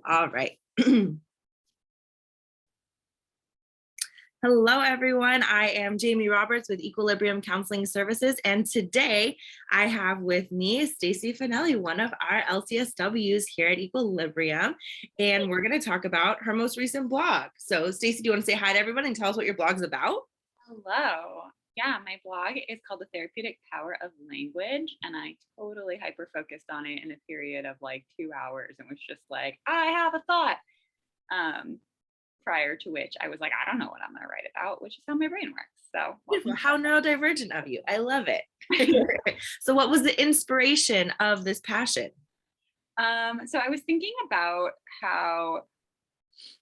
All right. Hello, everyone. I am Jamie Roberts with Equilibrium Counseling Services, and today I have with me Stacie Fanelli, one of our LCSWs here at Equilibrium, and we're going to talk about her most recent blog. So, Stacie, do you want to say hi to everyone and tell us what your blog's about? Hello. Yeah, my blog is called The Therapeutic Power of Language, and I totally hyper focused on it in a period of like 2 hours and was just like, I have a thought. Um, Prior to which I was like, I don't know what I'm going to write about, which is how my brain works. So, Beautiful. welcome. How neurodivergent of you. I love it. So, what was the inspiration of this passion? So I was thinking about how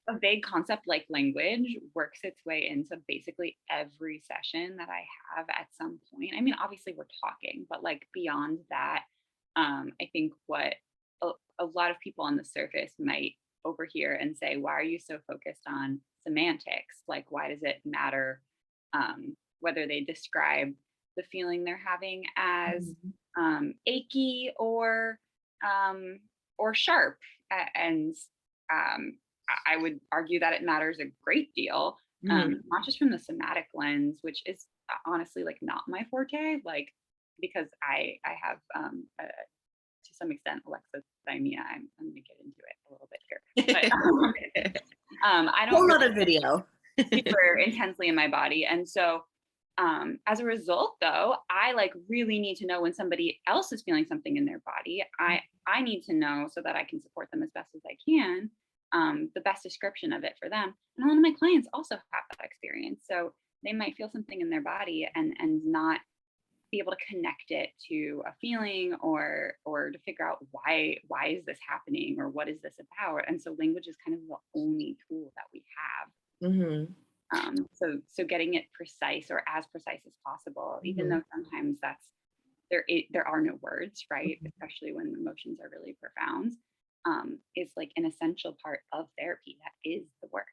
a vague concept like language works its way into basically every session that I have at some point. I mean, obviously we're talking, but like beyond that, I think what a lot of people on the surface might overhear and say, why are you so focused on semantics? Like, why does it matter whether they describe the feeling they're having as Mhm. achy or sharp? And um, I would argue that it matters a great deal, Mhm. not just from the somatic lens, which is honestly like not my forte, like because I have to some extent alexithymia. I'm going to get into it a little bit here, but I don't Whole really other video. super intensely in my body, and so as a result, though, I like really need to know when somebody else is feeling something in their body. I need to know so that I can support them as best as I can, the best description of it for them. And a lot of my clients also have that experience, so they might feel something in their body and not be able to connect it to a feeling or to figure out why is this happening or what is this about. And so language is kind of the only tool that we have. Mhm. So getting it precise or as precise as possible, even Mhm. though sometimes there are no words, right? Mhm. Especially when emotions are really profound, is like an essential part of therapy. That is the work.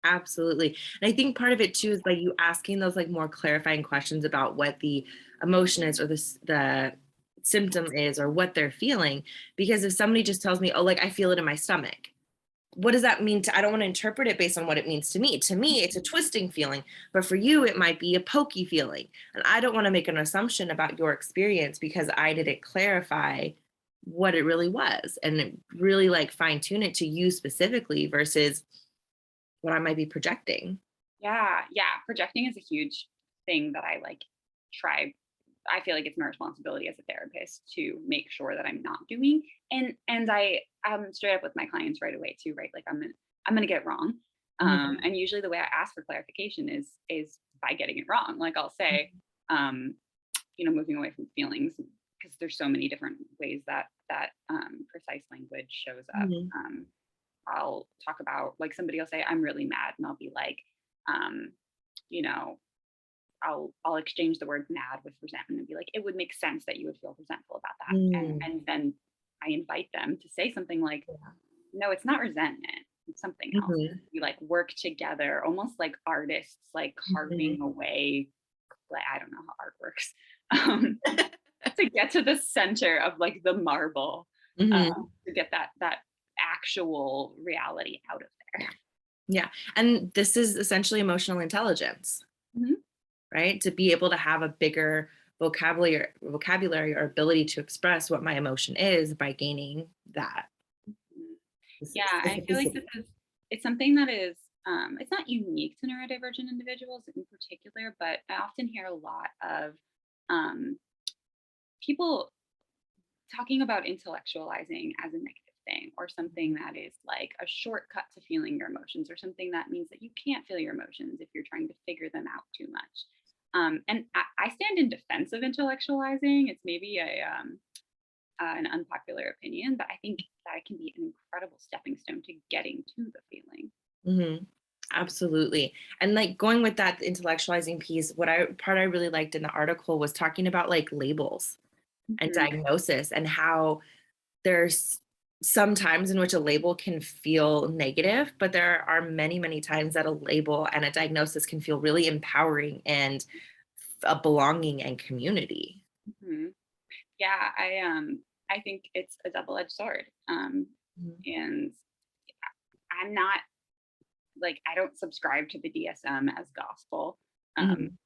Absolutely. And I think part of it too is by you asking those like more clarifying questions about what the emotion is or the symptom is or what they're feeling. Because if somebody just tells me, oh, like I feel it in my stomach, what does that mean I don't want to interpret it based on what it means to me. To me, it's a twisting feeling, but for you, it might be a pokey feeling. And I don't want to make an assumption about your experience because I didn't clarify what it really was and really like fine tune it to you specifically versus what I might be projecting. Yeah, yeah. Projecting is a huge thing that I like try. I feel like it's my responsibility as a therapist to make sure that I'm not doing. And I'm straight up with my clients right away too, right? Like I'm gonna get it wrong. Mhm. And usually the way I ask for clarification is by getting it wrong. Like I'll say, um, moving away from feelings because there's so many different ways that precise language shows up. Mhm. I'll talk about like somebody will say, I'm really mad, and I'll be like, um, you know, I'll exchange the word mad with resentment and be like, it would make sense that you would feel resentful about that. And Mm. and then I invite them to say something like, no, it's not resentment. It's something else. Mhm. We like work together, almost like artists, like Mhm. carving away. Like, I don't know how art works. Um, to get to the center of like the marble, Mhm. to get that actual reality out of there. Yeah. And this is essentially emotional intelligence, Mhm. right? To be able to have a bigger vocabulary or ability to express what my emotion is by gaining that Mhm. Yeah, I feel like specificity. this is it's something that is it's not unique to neurodivergent individuals in particular, but I often hear a lot of um, people talking about intellectualizing as a negative thing or something that is like a shortcut to feeling your emotions or something that means that you can't feel your emotions if you're trying to figure them out too much. And I stand in defense of intellectualizing. It's maybe an unpopular opinion, but I think that it can be an incredible stepping stone to getting to the feeling. Mhm. Absolutely. And like going with that intellectualizing piece, part I really liked in the article was talking about like labels and Mhm. diagnosis and how there's some times in which a label can feel negative, but there are many, many times that a label and a diagnosis can feel really empowering and a belonging and community. Mhm. Yeah, I think it's a double-edged sword. And I'm not like, I don't subscribe to the DSM as gospel. Mhm.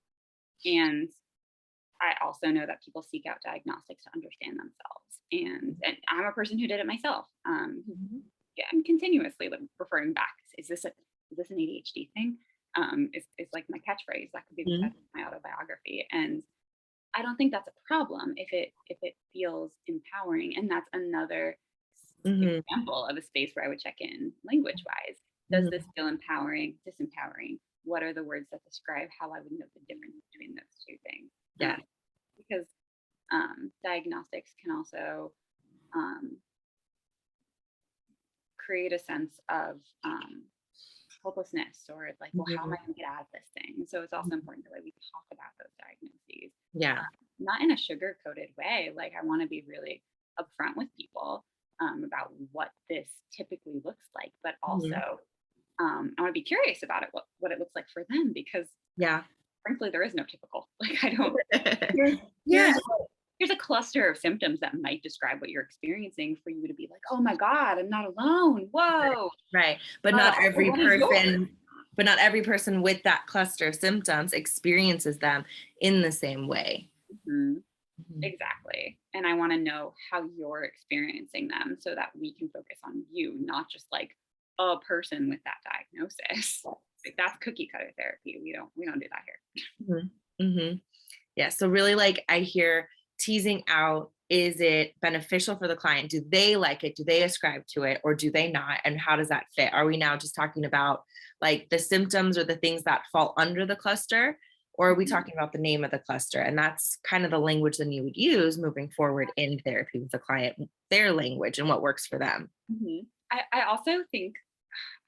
And I also know that people seek out diagnostics to understand themselves. And I'm a person who did it myself. Mhm. Yeah, I'm continuously like referring back. Is this an ADHD thing? Is like my catchphrase. That could be the Mhm. title of my autobiography. And I don't think that's a problem if it feels empowering. And that's another Mhm. example of a space where I would check in language wise. Does this Mhm. feel empowering, disempowering? What are the words that describe how I would know the difference between those two things? Yeah. Because diagnostics can also um, create a sense of hopelessness, or like, well, how am Mhm. I going to get out of this thing? So it's also important the way we talk about those diagnoses, Yeah. not in a sugar coated way. Like, I want to be really upfront with people about what this typically looks like, but Mhm. also I want to be curious about it, what it looks like for them, because Yeah. frankly, there is no typical. Like, I don't. Here's Yeah. here's a cluster of symptoms that might describe what you're experiencing for you to be like, oh my God, I'm not alone. Whoa. Right. But But not also, every what is yours? person but not every person with that cluster of symptoms experiences them in the same way. Mhm, Mhm. exactly. And I want to know how you're experiencing them so that we can focus on you, not just like a person with that diagnosis. Like, that's cookie cutter therapy. We don't do that here. Mhm. Mhm. Yeah. So really like I hear teasing out, is it beneficial for the client? Do they like it? Do they ascribe to it or do they not? And how does that fit? Are we now just talking about like the symptoms or the things that fall under the cluster? Or are we Mhm. talking about the name of the cluster? And that's kind of the language that you would use moving forward in therapy with the client, their language and what works for them. Mhm. I also think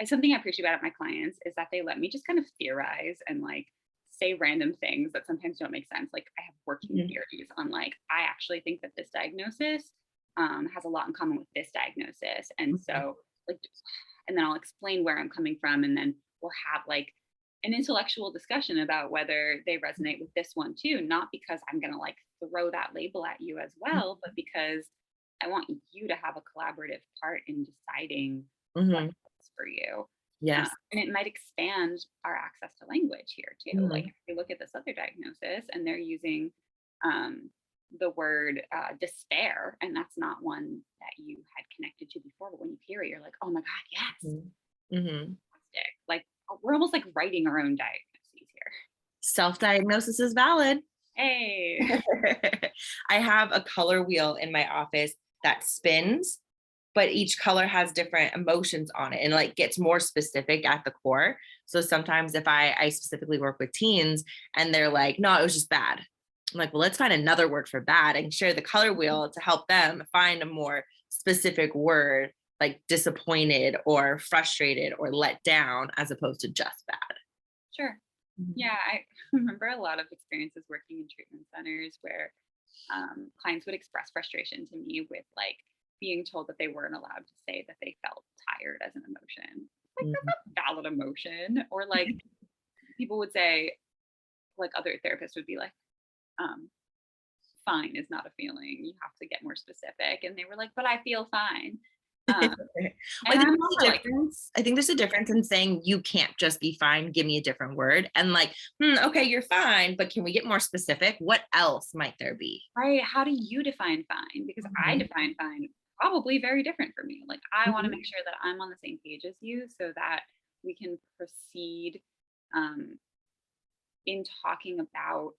something I appreciate about my clients is that they let me just kind of theorize and like say random things that sometimes don't make sense. Like, I have working Mhm. theories on like, I actually think that this diagnosis has a lot in common with this diagnosis. And Mhm. so like, and then I'll explain where I'm coming from. And then we'll have like an intellectual discussion about whether they resonate with this one too, not because I'm going to like throw that label at you as well, but because I want you to have a collaborative part in deciding what Mhm. works for you. Yes. And it might expand our access to language here too. Like, Mhm. if we look at this other diagnosis and they're using um, the word despair, and that's not one that you had connected to before, but when you hear it, you're like, oh my God, yes, Mhm. Mhm. fantastic. Like, we're almost like writing our own diagnoses here. Self-diagnosis is valid. Hey. I have a color wheel in my office that spins, but each color has different emotions on it and like gets more specific at the core. So sometimes if I specifically work with teens and they're like, no, it was just bad. I'm like, well, let's find another word for bad and share the color wheel to help them find a more specific word like disappointed or frustrated or let down as opposed to just bad. Sure. Mhm. Yeah, I remember a lot of experiences working in treatment centers where clients would express frustration to me with like being told that they weren't allowed to say that they felt tired as an emotion. Like, Mhm. that's a valid emotion. Or like, people would say, like, other therapists would be like, um, fine is not a feeling. You have to get more specific. And they were like, but I feel fine. Um, Well, I and think I'm there's a also like, difference. I think there's a difference in saying you can't just be fine, give me a different word, and like, okay, you're fine, but can we get more specific? What else might there be? right, how do you define fine? Because I Mhm. define fine probably very different from you. Like, I want to Mhm. make sure that I'm on the same page as you so that we can proceed um, in talking about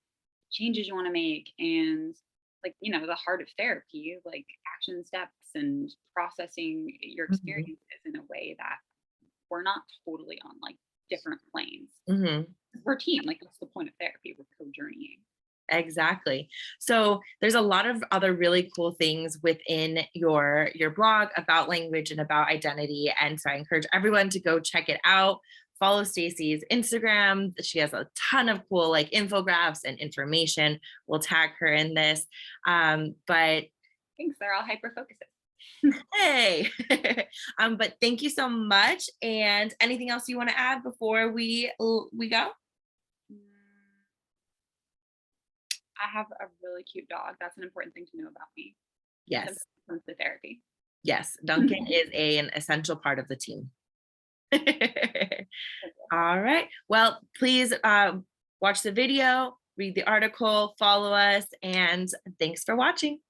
changes you want to make, and like, the heart of therapy, like action steps and processing your Mhm. experiences in a way that we're not totally on like different planes. Mhm. We're a team. Like, that's the point of therapy. We're co-journeying. Exactly. So there's a lot of other really cool things within your blog about language and about identity. And so I encourage everyone to go check it out. Follow Stacie's Instagram. She has a ton of cool like infographics and information. We'll tag her in this. But Thanks. They're all hyper focuses. hey, but thank you so much. And anything else you want to add before we go? I have a really cute dog. That's an important thing to know about me. Sometimes Yes. it comes to therapy. Yes, Duncan is an essential part of the team. All right. Well, please watch the video, read the article, follow us, and thanks for watching.